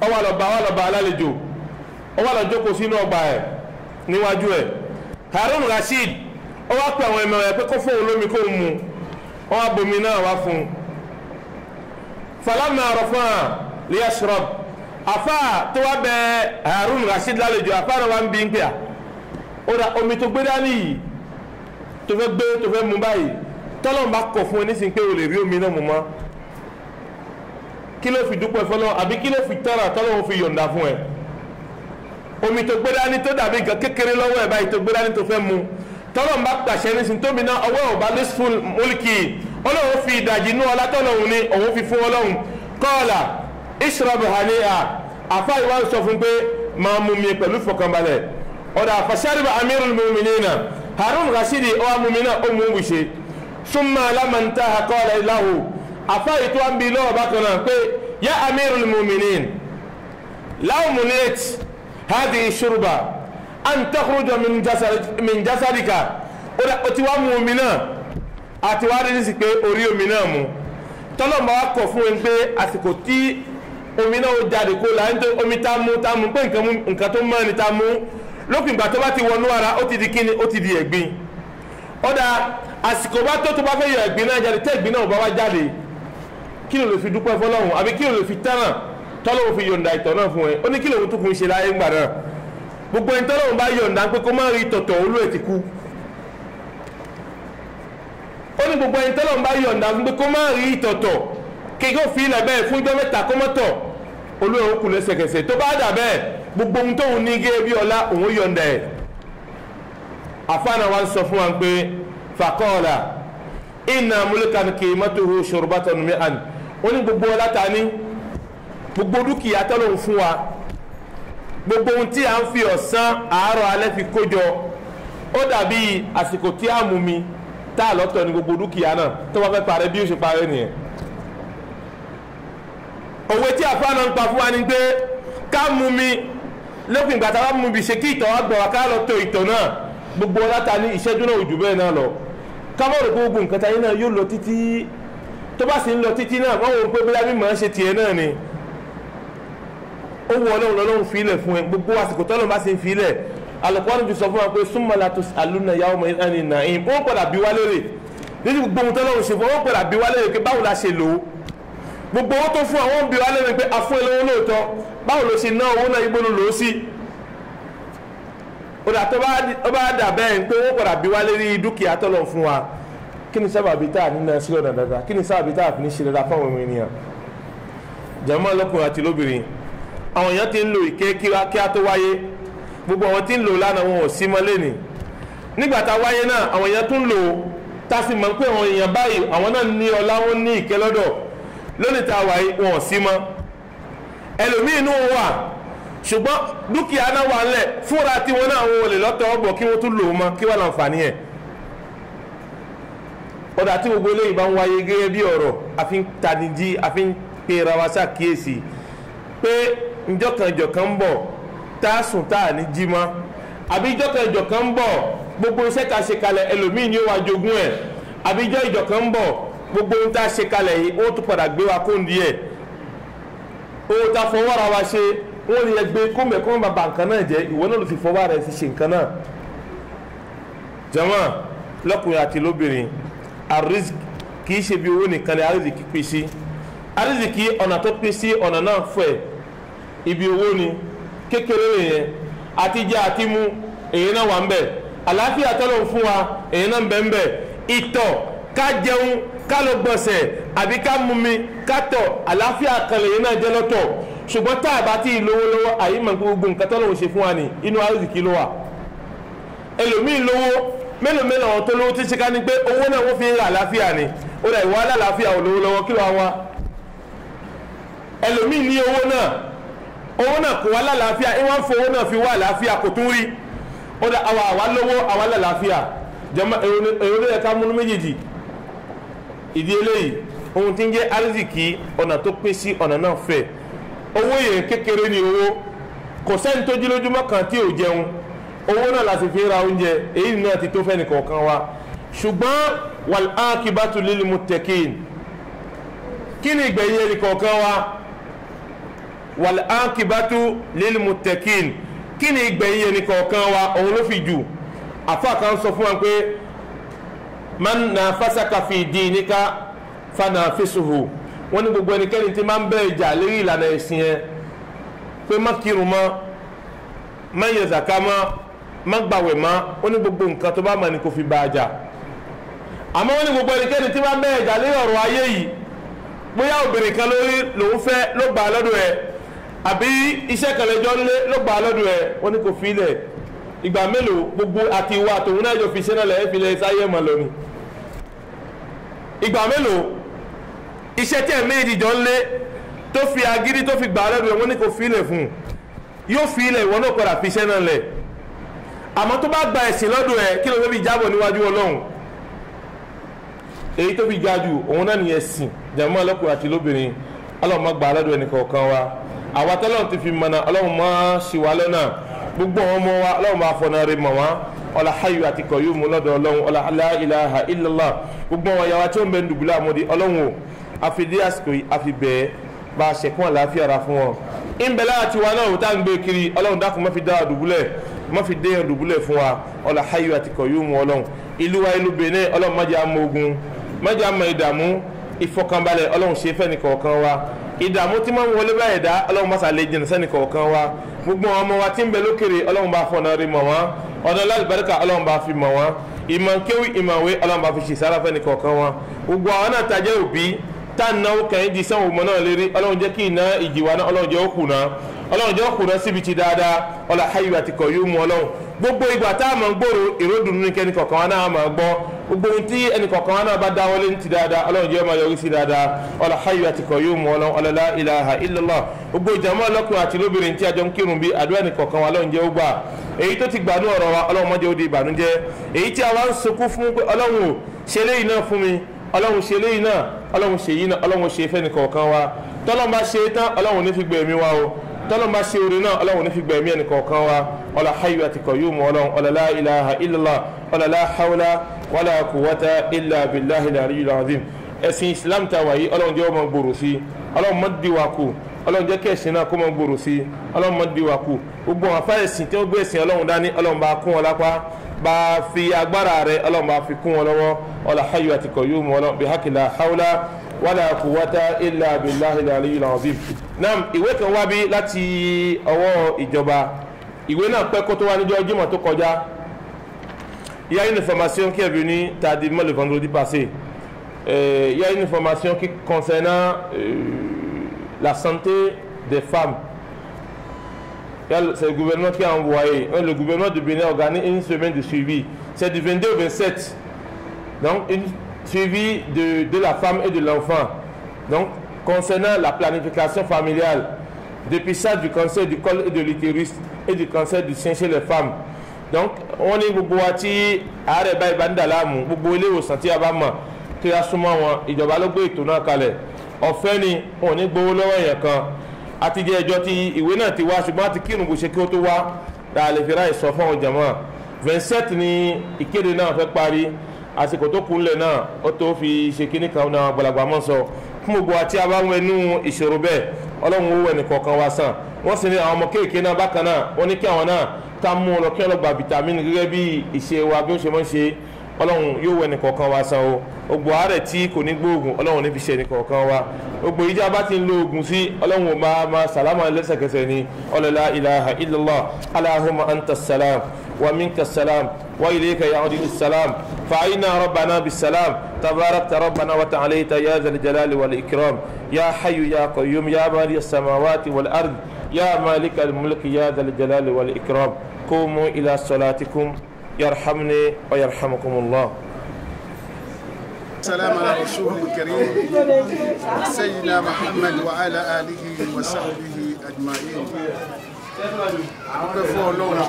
ó wà lọ́ba alálejò ó wà lọ jókòó sínú ọgbà ẹ̀ níwájú ẹ̀ Harun Rashid ó wá pè àwọn ẹ̀mọ̀ ẹ̀ pé kó fóun lómi kó mu ó wá bomi náà wá fún un falama rafa liyashrab afa tó wá bẹ Harun Rashid lálejò afa náà wá ń bí ń pè à ó ra omi tó gbé dání yìí tó fẹ́ mu báyìí tọ́lọ́n bá kọ̀ fún ẹ nísìnyí pé o lè rí omi náà mu mọ́ kí ló fi dúpẹ́ fọlọ́ àbí kí ló fi tọ́ra tọ́lọ́n fi yọ̀ǹda fún ẹ omi tó gbé dání tó dàbí nǹkan kékeré lọ́wọ́ ẹ̀ báyìí tó gbé dání tó fẹ́ mu tọ́lọ́n bá pàṣẹ nísìnyí tómi náà ọwọ́ ọba lẹ́sùn mọ́lìkì ọlọ́run fi ìdajì inú ọlá tọ́lọ́run ní òun fi fún ọlọ́run kọ́ọ̀là ishrab hani'a àfa ìwà ń sọ fún pé máa mú mi pẹ̀lú ìfọkànbalẹ̀ ọ̀dà fashariba amirul mu'minina Harun Rashidi ọwọ́ mú mi náà ó mú un wùṣe summa lamma intaha qala lahu àfa ìtọ́ à ń bi lọ́wọ́ bákan náà pé ya amirul mu'minin law munit hadhihi shurba an takhruja min jasadika ó ti wá mú mi náà àti wá rí ní sí pé orí omi náà mu tọ́lọ́mọ wa kọ̀ fún ẹni pé àsìkò tí omi náà ó jáde kó la nítorí omi tá mú pé nǹkan tó mọ́ ni tá mú lópin ìgbà tó bá ti wọnú ara ó ti di kíni ó ti di ẹ̀gbin ọ̀dà àsìkò bá tó bá fẹ́ yọ ẹ̀gbin náà jáde tẹ́ ẹ̀gbin náà bá wá jáde kí ló lè fi dúpẹ́ fọlọ́run àbí kí ló lè fi tẹ́ràn tọ́lọ́run fi yọ̀ǹda ìtọ̀ náà fún ẹ ó ní kí lòun tó kún ṣe láyé ńgbà náà gbogbo ẹni tọ́lọ́run bá yọ̀ǹda pé kó má rí tọ̀tọ̀ olú ẹ̀ ti kú ó ní gbogbo ẹni tọ́lọ́run bá yọ̀ǹda pé kó má rí tọ̀tọ̀ kéèké ó fi ilẹ̀ bẹ́ẹ̀ fún ijọ́ mẹ́ta kó mọ́tọ̀ olú ẹ̀ ó kù lẹ́sẹ̀kẹsẹ̀ tó bá dà bẹ́ẹ̀ gbogbo ohun tóun ní gẹ́gẹ́ bí ọlá òun yọ̀ǹda ẹ̀ àfáàná wa ń sọ fún wa pé fàkọ́ọ̀là inna mulkan qimatuhu shurbatan mi'an ó ní gbogbo ọlá ta ní gbogbo dúkìá tọ́lọ́run fún wa gbogbo ohun tí a ń fi ọ̀sán àárọ̀ alẹ́ fi kójọ ó dàbí àsìkò tí a mú mi tá a lọ́tọ̀ ní gbogbo dúkìá náà tó bá fẹ́ parẹ́ bí ó ṣe parẹ́ nìyẹn òwe tí àfáàná ń pa fún wa ni pé ká mú mi lópin ìgbà tá a bá mú mi ṣe kí ìtọ̀ wa gbọ̀ wá ká lọ tó ìtọ̀ náà gbogbo ọlá ta ní ìṣẹ́jú náà ojú bẹ́ẹ̀ náà lọ kámọ́rò gbogbo nǹkan táyé náà yóò lọ títí tó bá sì ń lọ títí náà wọ́n wọ́n pé bí lábí máa ń ṣe tiẹ̀ náà ni ó wọ ọlọ́run lọ́lọ́run fi ilẹ̀ fún ẹ gbogbo àsìkò tọ́lọ́run bá sì ń fi ilẹ̀ Al-Qur'an fi sọ fún wa pé summa la tus'alunna yawma idhin na'im wọ́n padà bí wá lérè níbi gbogbo ohun tọ́lọ́run ṣe fún wọ́n padà bí wá lérè pé báwo la ṣe lò ó gbogbo owó tó fún àwọn bí wá lérè pé afún ẹ lówó lóòótọ́ báwo ló ṣe ná owó náà ibo ló lò ó sí ó dà tó bá dà bẹ́ẹ̀ pé wọ́n padà bí wá lérí dúkìá tọ́lọ́run fún wa kí ni sábàbí tá a nínú ẹsẹ̀ ọ̀nà dáadáa kí ni sábàbí tá a fi ní ṣe dáadáa fáwọn ọmọ ènìyàn jàmọ́ lọ́kùnrin àti lóbìnrin àwọn èèyàn ti ń lo ìké kíá tó wáyé gbogbo àwọn tí ń lò lánàá wọn ò sí mọ́ lẹ́nì nígbà tá a wáyé náà àwọn èèyàn tún lò tá a sì mọ̀ pé àwọn èèyàn báyìí àwọn náà ní ọlá wọn ní ìké lọ́dọ̀ lónìí tá a wáyé wọn ò sí mọ́ ẹlòmíín inú wà ṣùgbọ́n dúkìá náà wà ńlẹ̀ fúnra tí wọn náà wọn ò lè lọ́tọ̀ ọ̀bọ̀ kí wọ́n tún lò ó mọ́ kí wọ́n láǹfààní ẹ̀ ọ̀dà tí gbogbo eléyìí bá ń wáyé gẹ́gẹ́ bí ọ̀rọ̀ àfi ń tanijí àfi ń pe ra wa ṣàkíyèsí pé ìjọkànjọ̀kan ń bọ̀ tá a sùn tá a ní jí mọ́ àbí ìjọkànjọ̀kan ń bọ̀ gbogbo iṣẹ́ tá a ṣe kalẹ̀ ẹlòmíì ni ó wá jogún ẹ̀ àbí ìjọkànjọ̀kan ń bọ̀ gbogbo ohun tá a ṣe kalẹ̀ yìí ó tún padà gbé wa kóńdí ẹ̀ owó tá a fọwọ́ ra wa ṣe wọ́n ní ẹgbẹ́ kóńbẹ̀kóńbẹ̀ bàbá nǹkan náà jẹ́ ìwọ náà ló fi fọwọ́ rẹ̀ fi ṣe nǹkan náà jàmá lọ́kùnrin àti lóbìnrin arizik kìí ṣe bí owó nìkan ni arizikì pín sí arizikì ọ̀nà tó pín sí ọ̀nà náà fẹ̀ ibi owó ni kékeré yẹn àti jẹ àti mu èyí náà wà ń bẹ̀ àlàáfíà tọ́lọ̀ fún wa èyí náà ń bẹ̀ ń bẹ̀ ìtọ̀ ká jẹun ká lọ gbọ̀nsẹ̀ àbí ká mumi ká tọ̀ àlàáfíà kan lèyí náà jẹ́ lọ́tọ̀ ṣùgbọ́n tá a bá ti lówó lọ́wọ́ àyè mọ̀ gbogbo nǹkan tọ́lọ̀ ṣe fún wa ní inú arizikì ló wà ẹlòmíì lówó mélòó àwọn tó lówó tí ṣe ká ní pé owó náà wọ́n fi ń ra àlàáfíà ni ó dà ìwà alálàáfíà ò lówó lọ́wọ́ kí ló wá ẹlòmíì ní owó náà kò wá lálàáfíà ìwọ́n fowó náà fi wá àlàáfíà kò tún rí ó dà àwa lówó àwa lálàáfíà jẹ́mọ́ èrò ló yẹ ká múnú méjèèjì ìdí eléyìí ohun tí ń jẹ́ arizikì ọ̀nà tó pín sí ọ̀nà náà fẹ̀ owó yẹn kékeré ni owó kò sẹ́ni tó jí lójúmọ́ kan tí ò jẹun owó náà láti fi ra oúnjẹ èyí náà ti tó fẹ́ nìkọ̀ọ̀kan wa ṣùgbọ́n wal akibatu lil muttaqin kí ni ìgbẹ̀yìn ẹnìkọ̀ọ̀kan wa wal akibatu lil muttaqin kí ni ìgbẹ̀yìn ẹnìkọ̀ọ̀kan wa òun ló fi jù àfa kan sọ fún wa pé man nafasaka fi dinika fanafisuhu wọ́n ní gbogbo ẹnikẹ́ni tí máa ń bẹ́ ìjà lérí ìlànà ẹ̀sìn yẹn pé má kírun mọ́ má yẹ zaka mọ́ má gbàwẹ̀ mọ́ ó ní gbogbo nǹkan tó bá mọ̀ ní kò fi bá a jà àmọ́ ó ní gbogbo ẹnikẹ́ni tí máa ń bẹ́ ìjà lérí ọ̀rọ̀ ayé yìí bóyá obìnrin kan lórí lòún fẹ́ ló gbà á lọ́dọ̀ ẹ̀ àbí iṣẹ́ kan lẹ́jọ́ ńlé ló gbà á lọ́dọ̀ ẹ̀ wọ́n ní kò fi ilẹ̀ ìgbà mélòó gbogbo àti ìwà àtòun náà jọ fi ṣẹ́ náà lẹ́yìn fi lẹ́ sáyé mọ́ lónìí ìgbà mélòó iṣẹ́ tí ẹ̀ méjì jọ ńlé tó fi agídí tó fi gbà á lọ́dọ̀ ẹ̀ wọ́n ní kò fi ilẹ̀ fún un yóò fi ilẹ̀ ìwọ náà padà fi iṣẹ́ náà lẹ̀ àmọ́ tó bá gba ẹ̀sìn lọ́dọ̀ ẹ̀ kí ló fẹ́ fi jábọ̀ níwájú ọlọ́run èyí tó fi ga jù òun náà ní ẹ̀sìn jàmọ́ ọlọ́kùnrin àti lóbìnrin ọlọ́run má gba lọ́dọ̀ ẹnì kọ̀ọ̀kan wa àwa tọ́lọ́run ti fi mọ̀nà ọlọ́run má ṣì wá lọ́nà gbogbo àwọn ọmọ wa ọlọ́run má fọ̀nà rẹ̀ mọ̀ wá ọlá hayyu àti qayyum lọ́dọ̀ ọlọ́run ọlá la ilaha illallah gbogbo àwọn yàrá tí ó ń bẹ dùbúlẹ̀ àmọ́dé ọlọ́run o àfidí àsìkò yìí àfi bẹ́ẹ̀ bá a ṣẹ̀kún àlàáfíà ra fún wọn ìbẹ̀lẹ̀ àti wa náà tá à ń gbé kiri ọlọ́run dákun má fi dá àdùbúlẹ̀ má fi dé yàn dùbúlẹ̀ fún wa ọlá hayyu àti qayyum ọlọ́run ìlú wa ìlú Benin ọlọ́run má jẹ́ á mọ ogun má jẹ́ á mọ ìdààmú ìfọkànbalẹ̀ ọlọ́run ṣe fẹ́ nìkọ̀ọ̀kan wa ìdààmú tí máa ń wọlé báyìí dá ọlọ́run má sàlẹ̀ jìnnà sẹ́nìkọ̀ọ̀kan wa gbogbo àwọn ọmọ wa tí ń bẹ lókèrè ọlọ́run bá fọ̀nà rí mọ̀ wọ́n ọ̀nà lálùbáríkà ọlọ́run bá fi mọ̀ wọ́n ìmọ̀kéwì ìmọ̀wé ọlọ́run bá fi ṣe sára fẹ́ nìkọ̀ọ̀kan wọn gbogbo àwọn náà tajẹ́ òbí tá ń náwó kẹ́yìn di sanwó mọ́ náà lérí ọlọ́run jẹ́ kí iná ìjìwà náà ọlọ́run jẹ́ ó kùnà ọlọ́run jẹ́ ó kùnà síbi ti dáadáa ọlá hayyu àti qayyum ọlọ́run gbogbo ìgbà tá a máa ń gbòòrò ìròdùnú ní kẹ́ni kọ̀ọ̀kan wa náà máa gbọ́ gbogbo ohun tí ẹnì kọ̀ọ̀kan wa náà bá dáwọ́lé ní ti dáadáa ọlọ́run jẹ́ ó máa yọrí sí dáadáa ọlá hayyu àti qayyum ọlọ́run ọlá la ilaha illallah gbogbo ìjàmọ́ ọlọ́kùnrin àti lóbìnrin tí a jọ ń kírun bí àdúrà ẹnì kọ̀ọ̀kan wa ọlọ́run jẹ́ ó gbà èyí tó ti gbànú ọ̀rọ̀ wa ọlọ́run má jẹ́ ó di ìbànújẹ́ èyí tí a wá ń sunkún fún pé ọlọ́run ò ṣe léyìí náà fún mi ọlọ́run ṣe léyìí náà ọlọ́run ṣe yìí náà ọlọ́run ṣe fẹ́ nìkọ̀ọ̀kan wa tọ́lọ́n bá ṣe tán ọlọ́run ní fi gbẹ̀mí wa o tọ́lọ́n bá ṣe orin náà ọlọ́run ní fi gbẹ̀mí ẹnìkọ̀ọ̀kan wa ọlá hayyu àti qayyum ọlọ́run ọlá la ilaha illallah ọlá la hawla wala quwwata illa billahi al-aliyyil azim ẹ̀sìn islam ta wà yìí ọlọ́run jẹ́ ó máa gbòòrò sí ọlọ́run má dí wa kù ọlọ́run jẹ́ kí ẹ̀sìn náà kó máa gbòòrò sí ọlọ́run má dí wa kù gbogbo àwọn afárẹ̀sìn tí ó gbé ẹ̀sìn ọlọ́run dání ọlọ́run bá kún wọn lápá bá fi agbára rẹ̀ ọlọ́run bá fi kún wọn lọ́wọ́ ọlá hayyu àti qayyum ọlọ́run bihaqqi la hawla wala quwwata illa billahi al-aliyyil azim. Naam, ìwé kan wá bí láti ọwọ́ ìjọba ìwé náà pẹ́ kó tó wá níjọ́ Jímọ̀ tó kọjá. Il y a une information qui est venue tardivement le vendredi passé. Il y a une information qui concernant la santé des femmes. C'est le gouvernement qui a envoyé. Le gouvernement de Bénin organise une semaine de suivi. C'est du 22 au 27. Donc, une suivi de la femme et de l'enfant. Donc, concernant la planification familiale, dépistage du cancer du col et de l'utérus et du cancer du sein chez les femmes. Donc, on est gbogbo wa tí àárẹ̀ báyìí bá ń dà láàmú gbogbo ilé ìwòsàn tí a bá mọ̀ kí a súnmọ́ wọn ìjọba ló gbé ètò náà kalẹ̀ ọ̀fẹ́ ni wọn ò ní gbowó lọ́wọ́ èèyàn kan àti jẹ́ ẹjọ́ tí ìwé náà ti wá ṣùgbọ́n àti kírun bó ṣe kí ó tó wá dáa lè fi ráì sọ fún àwọn jàmáà 27 ni ìkéde náà fẹ́ parí àsìkò tó kúnlẹ̀ náà ó tó fi ṣe kíní kan náà gbàlagbà mọ́ sọ fún gbogbo àti abáwọnú ìṣòro bẹ́ẹ̀ ọlọ́run owó ẹnì kọ̀ọ̀kan wá sàn wọ́n sì ní àwọn ọmọ kéèké náà bákan náà wọ́n ní kí àwọn náà ká mú ọ lọ kí wọ́n lọ gba vitamin gẹ́gẹ́ bí ìṣe wa bí ó ṣe máa ń ṣe ọlọ́run yóò wọ ẹnì kọ̀ọ̀kan wá sàn o gbogbo àárẹ̀ tí kò ní gbóògùn ọlọ́run ní fi ṣe ẹnì kọ̀ọ̀kan wa gbogbo ìjà bá ti ń lo oògùn sí ọlọ́run ò máa sàlámà lẹ́sẹ̀kẹsẹ̀ ni la ilaha illallah allahumma anta salam wa minka salam wa ilayka ya'udu salam fa'ina rabbana bis salam tabarakta rabbana wa ta'alayta ya zal jalali wal ikram ya hayyu ya qayyum ya bari as-samawati wal ard ya malik al-mulk ya zal jalali wal ikram qumu ila salatikum yarhamni wa yarhamukumullah. السلام على رسوله الكريم سيدنا محمد وعلى آله وصحبه أجمعين. Ọpẹ́ fún Ọlọ́run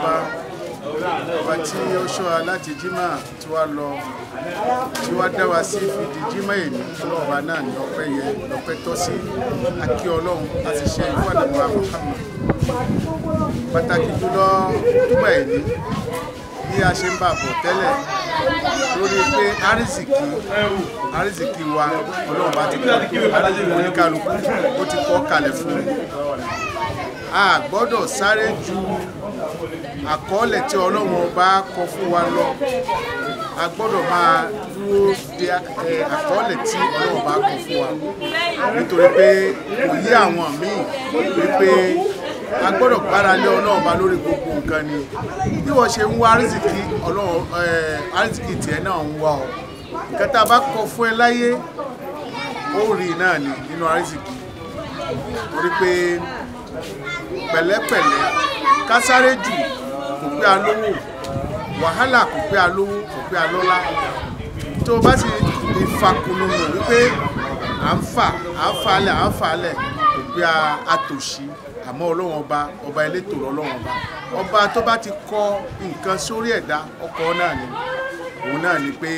ọba tí ó ṣọ́ wa láti jímà tí wá lọ tí wá dá wa sí fìdí jímà èní Ọlọ́run ọba náà ní ọpẹ́ yẹ lọ́pẹ́ tọ́ sí akí Ọlọ́run láti ṣe ìwà nàbọ̀ Muhammad. Pàtàkì jùlọ jímà èní bí a ṣe ń bà bọ̀ tẹ́lẹ̀ lórí pé àrísìkí wa Ọlọ́run bá ti kọ́ oníkálukú ó ti kọ́ kalẹ̀ fún a gbọ́dọ̀ sáré ju àkọọ́lẹ̀ tí Ọlọ́run bá kọ fún wa lọ a gbọ́dọ̀ máa dúró de àkọọ́lẹ̀ tí Ọlọ́run bá kọ fún wa nítorí pé kò yí àwọn míì wípé a gbọ́dọ̀ gbára lé Ọlọ́run bá lórí gbogbo nǹkan ni bí wọ́n ṣe ń wá àrísìkí Ọlọ́run àrísìkí tiẹ̀ náà ń wá ọ nǹkan tá a bá kọ fún ẹ láyé ó rí náà ni nínú àrísìkí torí pé pẹ̀lẹ́pẹ̀lẹ́ ká sáré jù kò pé alówó wàhálà kò pé alówó kò pé alọ́lá tó o bá sì ìfàkùnlùmù wípé à ń falẹ̀ kò pé àtòṣì àmọ́ Ọlọ́run ọba elétò Ọlọ́run ọba tó bá ti kọ nǹkan sórí ẹ̀dá ọkọ̀ náà ni òun náà ni pé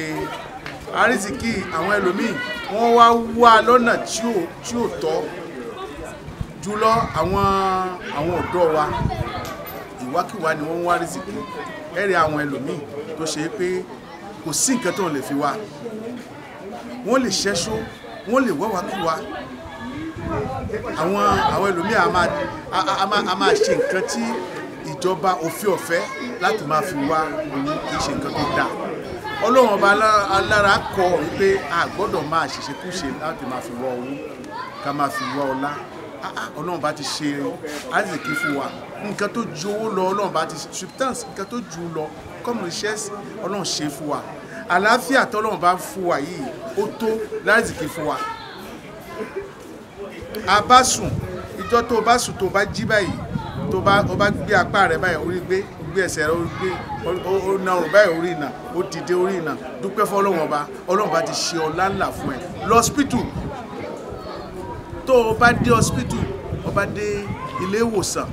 àrísìkí àwọn ẹlòmíì wọ́n wá lọ́nà tí ò tọ́ jùlọ àwọn ọ̀dọ́ wa ìwákíwá ni wọ́n ń wá àrísìkí ẹ̀rẹ̀ àwọn ẹlòmíì tó ṣe pé kò sí nǹkan tó lè fi wá wọ́n lè ṣẹ́ṣó wọ́n lè wáwákíwá àwọn ẹlòmíì a máa ṣe nǹkan tí ìjọba òfin ọ̀fẹ́ láti máa fi wá owó kì í ṣe nǹkan tó dáa ọlọ́run ọba alára kọ wípé a gbọ́dọ̀ máa ṣèṣekúṣe láti máa fi wá owó ká máa fi wá ọlá ọlọ́run bá ti ṣe àzìkí fún wa nǹkan tó ju owó lọ ọlọ́run bá ti substance nǹkan tó ju lọ common richesse ọlọ́run ṣe fún wa àlàáfíà tọ́lọ́run bá fún wa yìí ó tó láìsìkí fún wa a bá sùn ìjọ tó bá sùn tó bá jí báyìí tó bá gbé apá rẹ báyìí orí gbé ẹsẹ̀ rẹ orí gbé ó na ọrùn báyìí orí ìnà ó dìde orí ìnà dúpẹ́ fọlọ́run ọba ọlọ́run bá ti ṣe ọlá ńlá fún ẹ lọ́spítù tó o bá dé hospital o bá dé ilé ìwòsàn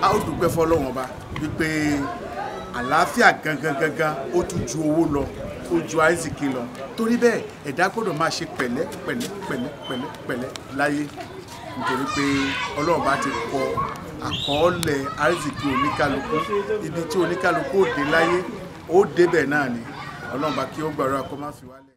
a ó dúpẹ́ fọlọ́run ọba wípé àlàáfíà gangan ó tún ju owó lọ ó ju àìsíkì lọ torí bẹ́ẹ̀ ẹ̀dá gbọ́dọ̀ máa ṣe pẹ̀lẹ́ láyé nítorí pé ọlọ́run bá ti kọ àkọọ́lẹ̀ àìsíkì oníkálukú ibi tí oníkálukú ó dé láyé ó débẹ̀ náà ni ọlọ́run bá kí ó gbàrú akọ́ má fi wálẹ̀.